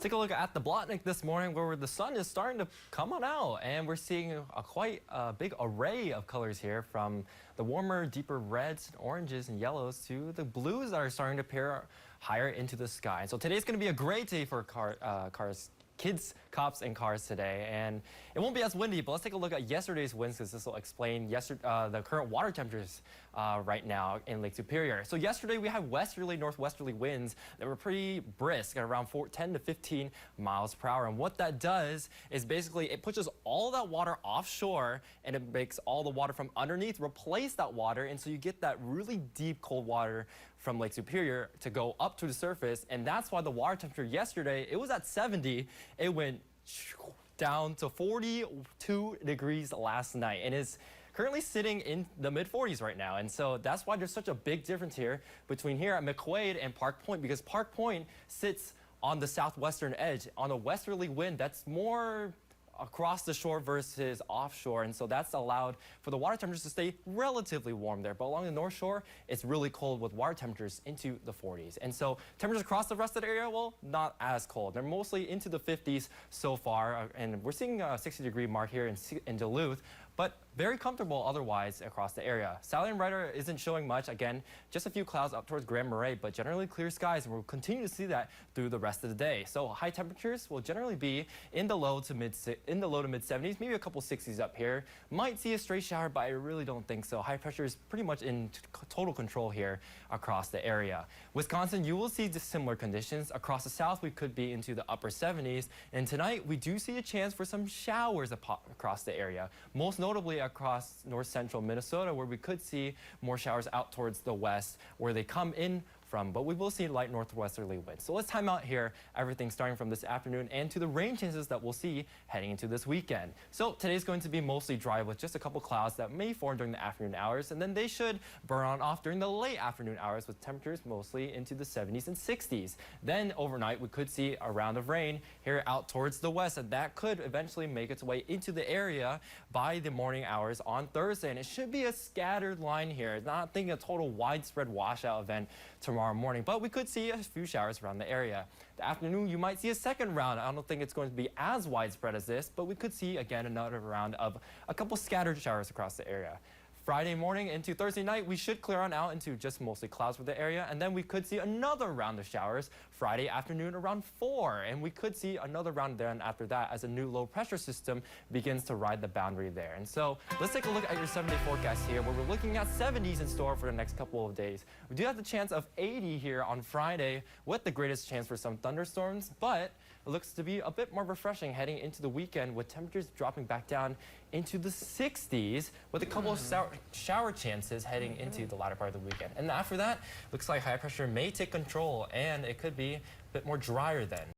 Take a look at the Blotnik this morning where the sun is starting to come on out, and we're seeing a quite big array of colors here, from the warmer, deeper reds, oranges, and yellows to the blues that are starting to appear higher into the sky. And so today's going to be a great day for kids, cops, and cars today, and it won't be as windy, but let's take a look at yesterday's winds, because this will explain the current water temperatures right now in Lake Superior. So yesterday we had westerly, northwesterly winds that were pretty brisk at around 10 to 15 miles per hour. And what that does is basically it pushes all that water offshore, and it makes all the water from underneath replace that water, and so you get that really deep cold water from Lake Superior to go up to the surface. And that's why the water temperature yesterday, it was at 70. It went down to 42 degrees last night and is currently sitting in the mid-40s right now. And so that's why there's such a big difference here between here at McQuaid and Park Point, because Park Point sits on the southwestern edge on a westerly wind that's more across the shore versus offshore, and so that's allowed for the water temperatures to stay relatively warm there. But along the North Shore, it's really cold with water temperatures into the 40s. And so temperatures across the rest of the area, well, not as cold. They're mostly into the 50s so far, and we're seeing a 60-degree mark here in Duluth, but very comfortable otherwise across the area. Sally and Ryder isn't showing much. Again, just a few clouds up towards Grand Marais, but generally clear skies, and we'll continue to see that through the rest of the day. So high temperatures will generally be in the low to mid 70s, maybe a couple 60s up here. Might see a stray shower, but I really don't think so. High pressure is pretty much in total control here across the area. Wisconsin, you will see similar conditions. Across the south, we could be into the upper 70s, and tonight we do see a chance for some showers across the area, most notably across north central Minnesota, where we could see more showers out towards the west where they come in from, but we will see light northwesterly winds. So let's time out here everything starting from this afternoon and to the rain chances that we'll see heading into this weekend. So today's going to be mostly dry with just a couple clouds that may form during the afternoon hours, and then they should burn on off during the late afternoon hours with temperatures mostly into the 70s and 60s. Then overnight we could see a round of rain here out towards the west, and that could eventually make its way into the area by the morning hours on Thursday. And it should be a scattered line here, not thinking a total widespread washout event tomorrow morning, but we could see a few showers around the area. The afternoon, you might see a second round. I don't think it's going to be as widespread as this, but we could see again another round of a couple scattered showers across the area. Friday morning into Thursday night, we should clear on out into just mostly clouds for the area, and then we could see another round of showers Friday afternoon around 4, and we could see another round then after that as a new low pressure system begins to ride the boundary there. And so let's take a look at your 7-day forecast here, where we're looking at 70s in store for the next couple of days. We do have the chance of 80 here on Friday with the greatest chance for some thunderstorms, but it looks to be a bit more refreshing heading into the weekend with temperatures dropping back down into the 60s with a couple of shower chances heading into the latter part of the weekend. And after that, looks like high pressure may take control, and it could be a bit more drier then.